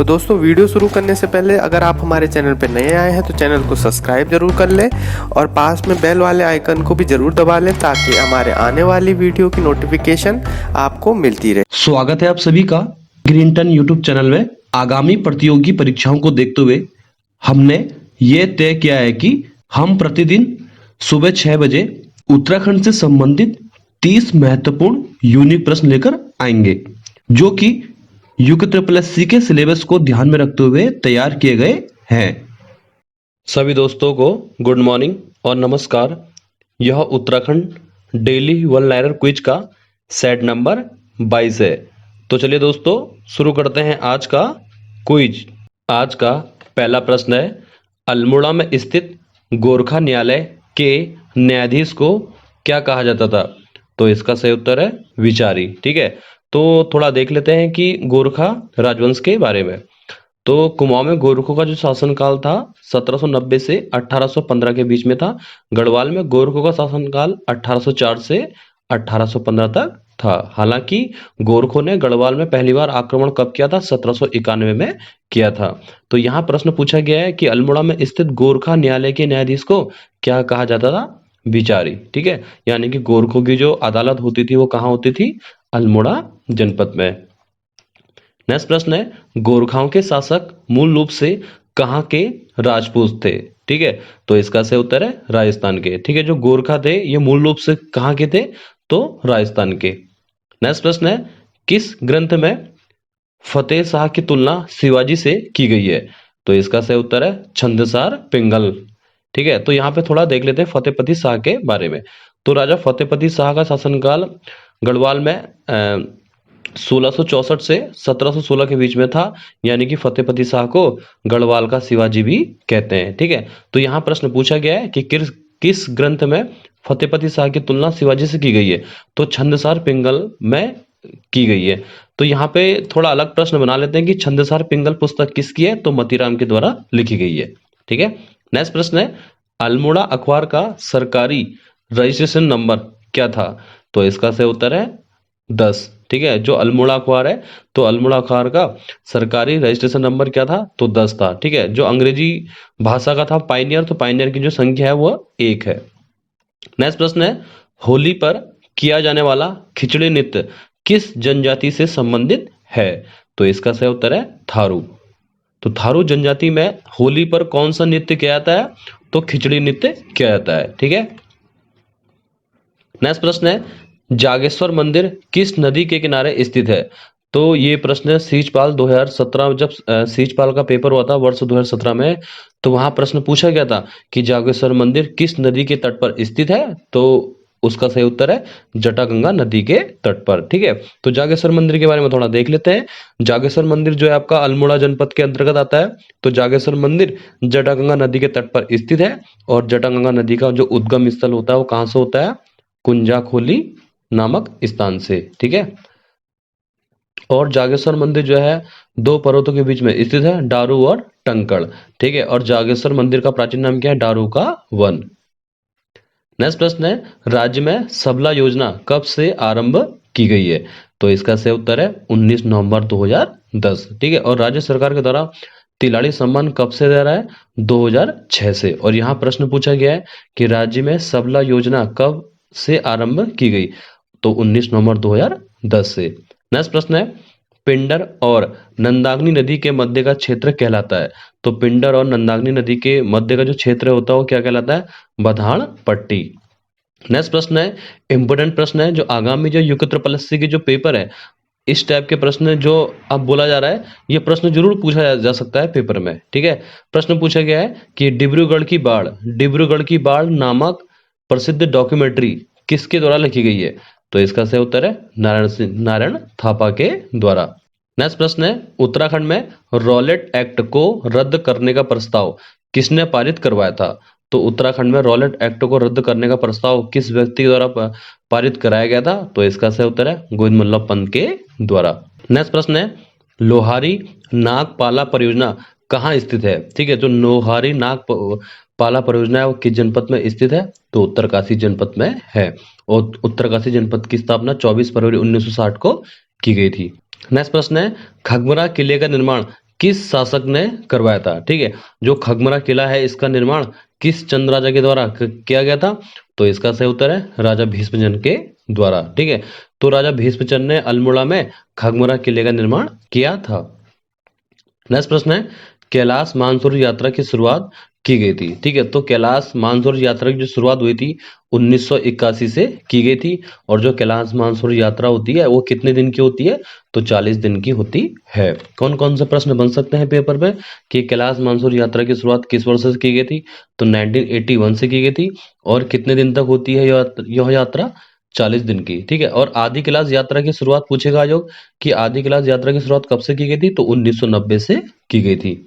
तो दोस्तों वीडियो शुरू करने से पहले अगर आप हमारे चैनल पर नए आए हैं तो चैनल को सब्सक्राइब जरूर कर लें और पास में बेल वाले आइकन को भी जरूर दबा लें ताकि हमारे आने वाली वीडियो की नोटिफिकेशन आपको मिलती रहे। स्वागत है आप सभी का ग्रीनटन यूट्यूब चैनल में। आगामी प्रतियोगी परीक्षाओं को देखते हुए हमने ये तय किया है कि हम प्रतिदिन सुबह 6 बजे उत्तराखंड से संबंधित 30 महत्वपूर्ण यूनिक प्रश्न लेकर आएंगे, जो कि UKSSC के सिलेबस को ध्यान में रखते हुए तैयार किए गए हैं। सभी दोस्तों को गुड मॉर्निंग और नमस्कार। यह Uttarakhand daily one liner quiz का सेट नंबर 22 है। तो चलिए दोस्तों शुरू करते हैं आज का क्विज। आज का पहला प्रश्न है, अल्मोड़ा में स्थित गोरखा न्यायालय के न्यायाधीश को क्या कहा जाता था? तो इसका सही उत्तर है विचारी। ठीक है, तो थोड़ा देख लेते हैं कि गोरखा राजवंश के बारे में। तो कुमाऊं में गोरखों का जो शासनकाल था 1790 से 1815 के बीच में था। गढ़वाल में गोरखों का शासनकाल 1804 से 1815 तक था। हालांकि गोरखों ने गढ़वाल में पहली बार आक्रमण कब किया था? 1791 में किया था। तो यहाँ प्रश्न पूछा गया है कि अल्मोड़ा में स्थित गोरखा न्यायालय के न्यायाधीश को क्या कहा जाता था? विचारी। ठीक है, यानी कि गोरखों की जो अदालत होती थी वो कहाँ होती थी? अल्मोड़ा जनपद में। नेक्स्ट प्रश्न है, गोरखाओं के शासक मूल रूप से कहाँ के राजपूत थे? ठीक है, तो इसका सही उत्तर है राजस्थान के। ठीक है, जो गोरखा थे ये मूल रूप से कहाँ के थे? तो राजस्थान के। नेक्स्ट प्रश्न है, किस ग्रंथ में फतेह शाह की तुलना शिवाजी से की गई है? तो इसका सही उत्तर है छंदसार पिंगल। ठीक है, तो यहाँ पे थोड़ा देख लेते हैं फतेहपति शाह के बारे में। तो राजा फतेहपति शाह का शासनकाल गढ़वाल में 1664 से 1716 के बीच में था, यानी कि फतेहपति शाह को गढ़वाल का शिवाजी भी कहते हैं। ठीक है, तो यहाँ प्रश्न पूछा गया है कि किस ग्रंथ में फतेहपति शाह की तुलना शिवाजी से की गई है? तो छंदसार पिंगल में की गई है। तो यहाँ पे थोड़ा अलग प्रश्न बना लेते हैं कि छंदसार पिंगल पुस्तक किसकी है? तो मतीराम के द्वारा लिखी गई है। ठीक है, नेक्स्ट प्रश्न है, अल्मोड़ा अखबार का सरकारी रजिस्ट्रेशन नंबर क्या था? तो इसका सही उत्तर है 10। ठीक है, जो अल्मोड़ा अखबार है तो अल्मोड़ा अखबार का सरकारी रजिस्ट्रेशन नंबर क्या था? तो 10 था। ठीक है, जो अंग्रेजी भाषा का था पाइनियर, तो पाइनियर की जो संख्या है वो 1 है। नेक्स्ट प्रश्न है, होली पर किया जाने वाला खिचड़ी नृत्य किस जनजाति से संबंधित है? तो इसका सही उत्तर है थारू। तो थारू जनजाति में होली पर कौन सा नृत्य किया जाता है? तो खिचड़ी नृत्य किया जाता है। ठीक है, नेक्स्ट प्रश्न है, जागेश्वर मंदिर किस नदी के किनारे स्थित है? तो ये प्रश्न सीजपाल 2017, जब सीजपाल का पेपर हुआ था वर्ष 2017 में, तो वहां प्रश्न पूछा गया था कि जागेश्वर मंदिर किस नदी के तट पर स्थित है? तो उसका सही उत्तर है जटागंगा नदी के तट पर। ठीक है, तो जागेश्वर मंदिर के बारे में थोड़ा देख लेते हैं। जागेश्वर मंदिर जो है आपका अल्मोड़ा जनपद के अंतर्गत आता है। तो जागेश्वर मंदिर जटागंगा नदी के तट पर स्थित है और जटागंगा नदी का जो उद्गम स्थल होता है वो कहां से होता है? कुंजाखोली नामक स्थान से। ठीक है, और जागेश्वर मंदिर जो है 2 पर्वतों के बीच में स्थित है, डारू और टंकड़। ठीक है, और जागेश्वर मंदिर का प्राचीन नाम क्या है? डारू का वन। नेक्स्ट प्रश्न है, राज्य में सबला योजना कब से आरंभ की गई है? तो इसका सही उत्तर है 19 नवंबर 2010। ठीक है, और राज्य सरकार के द्वारा तिलाड़ी सम्मान कब से दे रहा है? 2006 से। और यहाँ प्रश्न पूछा गया है कि राज्य में सबला योजना कब से आरंभ की गई? तो 19 नवंबर 2010 से। नेक्स्ट प्रश्न है, पिंडर और नंदाग्नि नदी के मध्य का क्षेत्र कहलाता है? तो पिंडर और नंदाग्नि नदी के मध्य का जो क्षेत्र होता है वो क्या कहलाता है? बधान पट्टी। नेक्स्ट प्रश्न है, इंपोर्टेंट प्रश्न है, जो आगामी जो UKSSC के जो पेपर है इस टाइप के प्रश्न जो अब बोला जा रहा है, ये प्रश्न जरूर पूछा जा सकता है पेपर में। ठीक है, प्रश्न पूछा गया है कि डिब्रूगढ़ की बाढ़ नामक प्रसिद्ध डॉक्यूमेंट्री किसके द्वारा लिखी गई है? तो इसका सही उत्तर है नारायण थापा के द्वारा। नेक्स्ट प्रश्न है, उत्तराखंड में रॉलेट एक्ट को रद्द करने का प्रस्ताव किसने पारित करवाया था? तो उत्तराखंड में रॉलेट एक्ट को रद्द करने का प्रस्ताव किस व्यक्ति के द्वारा पारित कराया गया था? तो इसका सही उत्तर है गोविंद बल्लभ पंत के द्वारा। नेक्स्ट प्रश्न है, लोहारी नागपाला परियोजना कहाँ स्थित है? ठीक है, जो लोहारी नागपाला परियोजना है वो किस जनपद में स्थित है? तो उत्तरकाशी जनपद में है। और उत्तरकाशी जनपद की स्थापना 24 फरवरी 1960 को की गई थी। नेक्स्ट प्रश्न है, खगमरा किले का निर्माण किस शासक ने करवाया था? ठीक है, जो खगमरा किला है इसका निर्माण किस चंद राजा के द्वारा किया गया था? तो इसका सही उत्तर है राजा भीष्मचंद्र के द्वारा। ठीक है, तो राजा भीष्मचंद्र ने अल्मोड़ा में खगमरा किले का निर्माण किया था। नेक्स्ट प्रश्न है, कैलाश मानसरोवर यात्रा की शुरुआत की गई थी। ठीक है, तो कैलाश मानसरोवर यात्रा की जो शुरुआत हुई थी 1981 से की गई थी। और जो कैलाश मानसरोवर यात्रा होती है वो कितने दिन की होती है? तो 40 दिन की होती है। कौन कौन से प्रश्न बन सकते हैं पेपर में कि कैलाश मानसरोवर यात्रा की शुरुआत किस वर्ष से की गई थी? तो 1981 से की गई थी। और कितने दिन तक होती है यह यात्रा? 40 दिन की। ठीक है, और आदि कैलाश यात्रा की शुरुआत पूछेगा योग कि आदि कैलाश यात्रा की शुरुआत कब से की गई थी? तो 1990 से की गई थी।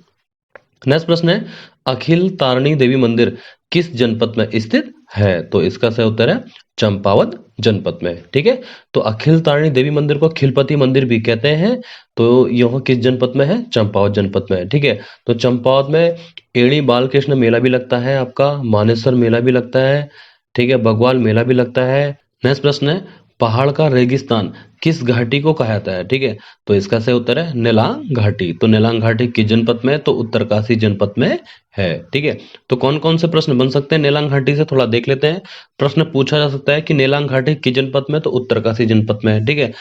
नेक्स्ट प्रश्न है, अखिल तारिणी देवी मंदिर किस जनपद में स्थित है? तो इसका सही उत्तर है चंपावत जनपद में। ठीक है, तो अखिल तारिणी देवी मंदिर को खिलपति मंदिर भी कहते हैं। तो यह किस जनपद में है? चंपावत जनपद में। ठीक है, तो चंपावत में एड़ी बालकृष्ण मेला भी लगता है, आपका मानेसर मेला भी लगता है। ठीक है, बगवाल मेला भी लगता है। नेक्स्ट प्रश्न है, पहाड़ का रेगिस्तान किस घाटी को कहा जाता है? ठीक है, तो इसका सही उत्तर है नेलांग घाटी। तो नेलांग घाटी किस जनपद में है? तो उत्तरकाशी जनपद में है। ठीक है, तो कौन कौन से प्रश्न बन सकते हैं नेलांग घाटी से? थोड़ा देख लेते हैं। प्रश्न पूछा जा सकता है कि नेलांग घाटी किस जनपद में? तो उत्तरकाशी जनपद में है। ठीक है,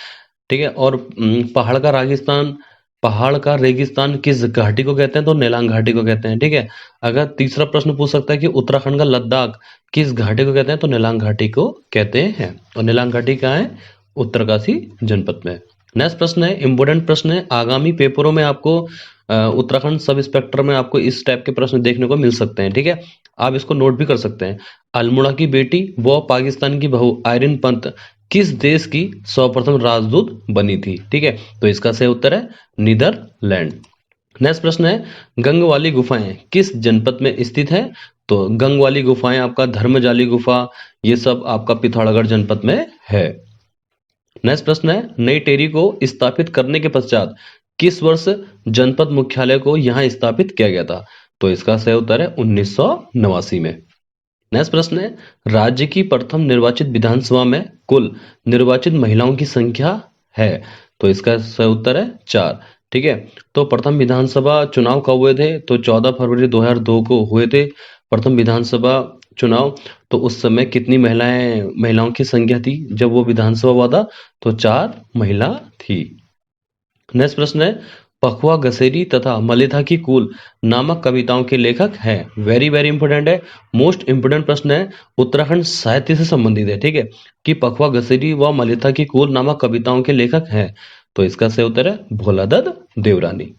ठीक है, और पहाड़ का रेगिस्तान किस घाटी को कहते हैं? तो नेलांग घाटी को कहते हैं। ठीक है, अगर तीसरा प्रश्न पूछ सकता है कि उत्तराखंड का लद्दाख किस घाटी को कहते हैं? तो नेलांग घाटी को कहते हैं। और नेलांग घाटी कहाँ है? उत्तरकाशी जनपद में। नेक्स्ट प्रश्न है, इंपोर्टेंट प्रश्न है, आगामी पेपरों में आपको उत्तराखंड सब इंस्पेक्टर में आपको इस टाइप के प्रश्न देखने को मिल सकते हैं। ठीक है, आप इसको नोट भी कर सकते हैं। अल्मोड़ा की बेटी व पाकिस्तान की बहू आयरन पंत किस देश की सर्वप्रथम राजदूत बनी थी? ठीक है, तो इसका सही उत्तर है नीदरलैंड। नेक्स्ट प्रश्न है, गंग वाली गुफाएं किस जनपद में स्थित है? तो गंग वाली गुफाएं आपका धर्मजाली गुफा, ये सब आपका पिथौरागढ़ जनपद में है। नेक्स्ट प्रश्न है, नई टेरी को स्थापित करने के पश्चात किस वर्ष जनपद मुख्यालय को यहां स्थापित किया गया था? तो इसका सही उत्तर है 1989 में। नेक्स्ट प्रश्न है, राज्य की प्रथम निर्वाचित विधानसभा में कुल निर्वाचित महिलाओं की संख्या है? तो इसका सही उत्तर है 4। ठीक है, तो प्रथम विधानसभा चुनाव कब हुए थे? तो 14 फरवरी 2002 को हुए थे प्रथम विधानसभा चुनाव। तो उस समय कितनी महिलाओं की संख्या थी जब वो विधानसभा हुआ था? तो 4 महिला थी। नेक्स्ट प्रश्न है, पखवा गसेरी तथा मलिथा की कूल नामक कविताओं के लेखक हैं? वेरी वेरी इंपोर्टेंट है, मोस्ट इंपोर्टेंट प्रश्न है, उत्तराखंड साहित्य से संबंधित है। ठीक है, कि पखवा गसेरी व मलिथा की कूल नामक कविताओं के लेखक हैं? तो इसका सही उत्तर है भोलादत्त देवरानी।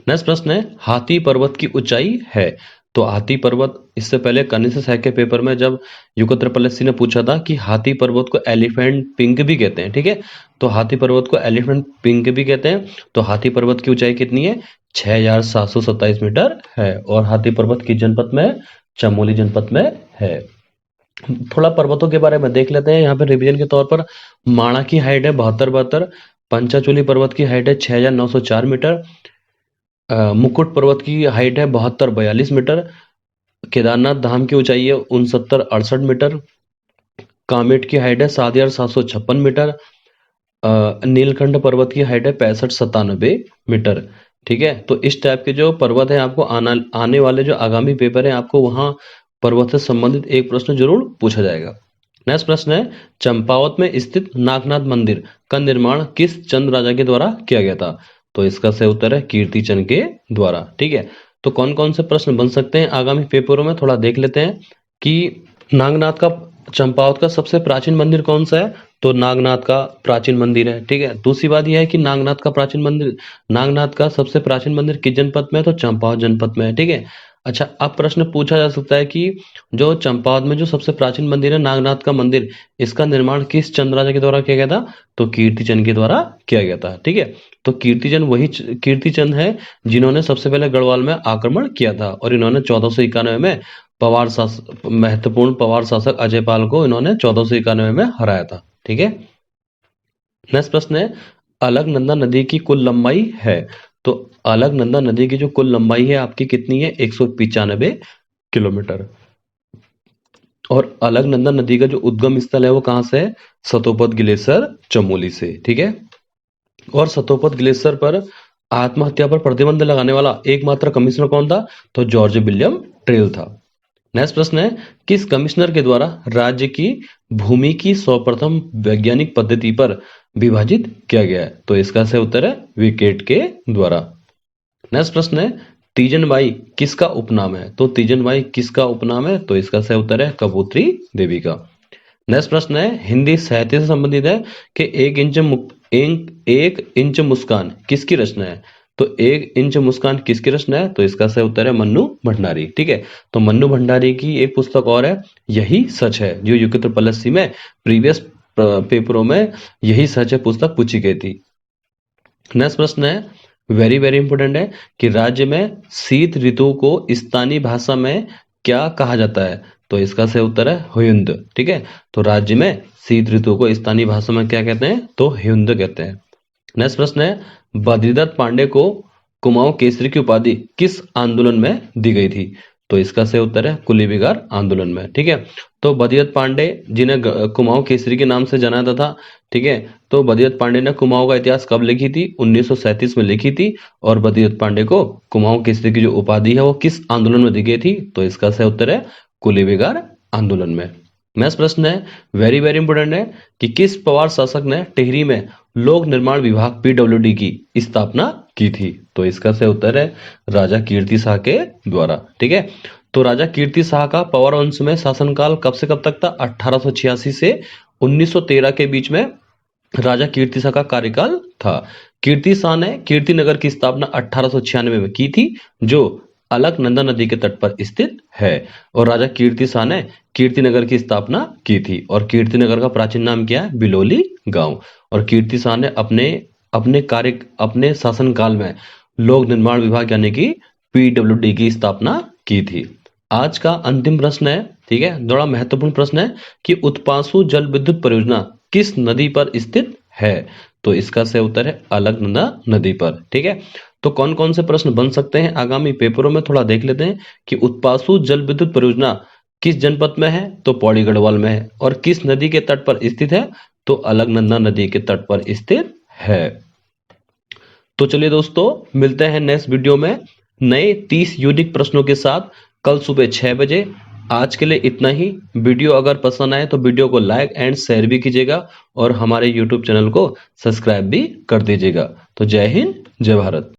नेक्स्ट प्रश्न है, हाथी पर्वत की ऊंचाई है? तो हाथी पर्वत, इससे पहले कनिष्ठ सहायक के पेपर में जब युगत्र पलसी ने पूछा था कि हाथी पर्वत को एलिफेंट पिंक भी कहते हैं। ठीक है, तो हाथी पर्वत को एलिफेंट पिंक भी कहते हैं। तो हाथी पर्वत की ऊंचाई कितनी है? 6727 मीटर है। और हाथी पर्वत किस जनपद में है? चमोली जनपद में है। थोड़ा पर्वतों के बारे में देख लेते हैं यहाँ पे रिवीजन के तौर पर। माणा की हाइट है 7272। पंचाचूली पर्वत की हाइट है 6904 मीटर। मुकुट पर्वत की हाइट है 7242 मीटर। केदारनाथ धाम की ऊंचाई है 6968 मीटर। कामेट की हाइट है 7756 मीटर। नीलकंठ पर्वत की हाइट है 6597 मीटर। ठीक है, तो इस टाइप के जो पर्वत है आपको आने वाले जो आगामी पेपर है आपको वहां पर्वत से संबंधित एक प्रश्न जरूर पूछा जाएगा। नेक्स्ट प्रश्न है, चंपावत में स्थित नागनाथ मंदिर का निर्माण किस चंद राजा के द्वारा किया गया था? तो इसका सही उत्तर है कीर्ति चंद के द्वारा। ठीक है, तो कौन कौन से प्रश्न बन सकते हैं आगामी पेपरों में थोड़ा देख लेते हैं कि नागनाथ का, चंपावत का सबसे प्राचीन मंदिर कौन सा है? तो नागनाथ का प्राचीन मंदिर है। ठीक है, दूसरी बात यह है कि नागनाथ का सबसे प्राचीन मंदिर किस जनपद में है? तो चंपावत जनपद में है। ठीक है, अच्छा, अब प्रश्न पूछा जा सकता है कि जो चंपावत में जो सबसे प्राचीन मंदिर है नागनाथ का मंदिर, इसका निर्माण किस चंद राजा के द्वारा किया गया था? तो कीर्तिचंद के द्वारा किया गया था। ठीक है, तो कीर्तिचंद है जिन्होंने सबसे पहले गढ़वाल में आक्रमण किया था। और इन्होंने 1491 में महत्वपूर्ण पवार शासक अजयपाल को इन्होंने 1491 में हराया था। ठीक है, नेक्स्ट प्रश्न है, अलकनंदा नदी की कुल लंबाई है? तो अलकनंदा नदी की जो कुल लंबाई है आपकी कितनी है? 195 किलोमीटर। और अलकनंदा नदी का जो उद्गम स्थल है वो कहां से है? सतोपत ग्लेशियर चमोली से। ठीक है, और सतोपत ग्लेशियर पर आत्महत्या पर प्रतिबंध लगाने वाला एकमात्र कमिश्नर कौन था? तो जॉर्ज विलियम ट्रेल था। नेक्स्ट प्रश्न है, किस कमिश्नर के द्वारा राज्य की भूमि की सर्वप्रथम वैज्ञानिक पद्धति पर विभाजित किया गया है? तो इसका सही उत्तर है विकेट के द्वारा। नेक्स्ट प्रश्न है, तीजन बाई किसका उपनाम है? तो तीजन बाई किसका उपनाम है? तो इसका सही उत्तर है कपूत्री देवी का। नेक्स्ट प्रश्न है, हिंदी साहित्य से संबंधित है कि एक इंच मुस्कान किसकी रचना है? तो एक इंच मुस्कान किसकी रचना है? तो इसका सही उत्तर है मन्नू भंडारी। ठीक है, तो मन्नू भंडारी की एक पुस्तक और है, यही सच है, जो यूके ट्रिपल एससी में प्रीवियस पेपरों में यही सच है पुस्तक पूछी गई थी। नेक्स्ट प्रश्न है, वेरी वेरी इंपोर्टेंट है कि राज्य में शीत ऋतु को स्थानीय भाषा में क्या कहा जाता है? तो इसका सही उत्तर है ह्युंद। ठीक है, तो राज्य में शीत ऋतु को स्थानीय भाषा में क्या कहते हैं? तो ह्युंद कहते हैं। नेक्स्ट प्रश्न है, बद्रीदत्त पांडे को कुमाऊं केसरी की उपाधि किस आंदोलन में दी गई थी? तो इसका सही उत्तर है कुली बिगार आंदोलन में। ठीक है, तो बद्रीदत्त पांडे जिन्हें कुमाऊं केसरी के नाम से जाना जाता था। ठीक है, तो बद्रीदत्त पांडे ने कुमाऊं का इतिहास कब लिखी थी? 1937 में लिखी थी। और बद्रीदत्त पांडे को कुमाऊं केसरी की जो उपाधि है वो किस आंदोलन में दी गई थी? तो इसका सही उत्तर है कुली बिगार आंदोलन में। नेक्स्ट प्रश्न है, वेरी वेरी इंपोर्टेंट है कि किस पवार शासक ने टिहरी में लोक निर्माण विभाग पीडब्ल्यूडी की स्थापना की थी? तो इसका सही उत्तर है राजा कीर्ति शाह के द्वारा। ठीक है, तो राजा कीर्ति शाह का पवार वंश में शासनकाल कब से कब तक था? 1886 से 1913 के बीच में राजा कीर्ति शाह का कार्यकाल था। कीर्ति शाह ने कीर्तिनगर की स्थापना 1896 में की थी, जो अलकनंदा नदी के तट पर स्थित है। और राजा कीर्ति शाह ने कीर्तिनगर की स्थापना की थी। और कीर्तिनगर का प्राचीन नाम क्या है? बिलोली गांव। और कीर्ति शाह ने अपने शासनकाल में लोक निर्माण विभाग यानी कि पीडब्ल्यूडी की स्थापना की थी। आज का अंतिम प्रश्न है, ठीक है, बड़ा महत्वपूर्ण प्रश्न है कि उत्पासु जल विद्युत परियोजना किस नदी पर स्थित है? तो इसका सही उत्तर है अलकनंदा नदी पर। ठीक है, तो कौन कौन से प्रश्न बन सकते हैं आगामी पेपरों में, थोड़ा देख लेते हैं कि उत्पासु जल विद्युत परियोजना किस जनपद में है? तो पौड़ी गढ़वाल में है। और किस नदी के तट पर स्थित है? तो अलकनंदा नदी के तट पर स्थित है। तो चलिए दोस्तों, मिलते हैं नेक्स्ट वीडियो में नए 30 यूनिक प्रश्नों के साथ कल सुबह 6 बजे। आज के लिए इतना ही। वीडियो अगर पसंद आए तो वीडियो को लाइक एंड शेयर भी कीजिएगा और हमारे YouTube चैनल को सब्सक्राइब भी कर दीजिएगा। तो जय हिंद, जय भारत।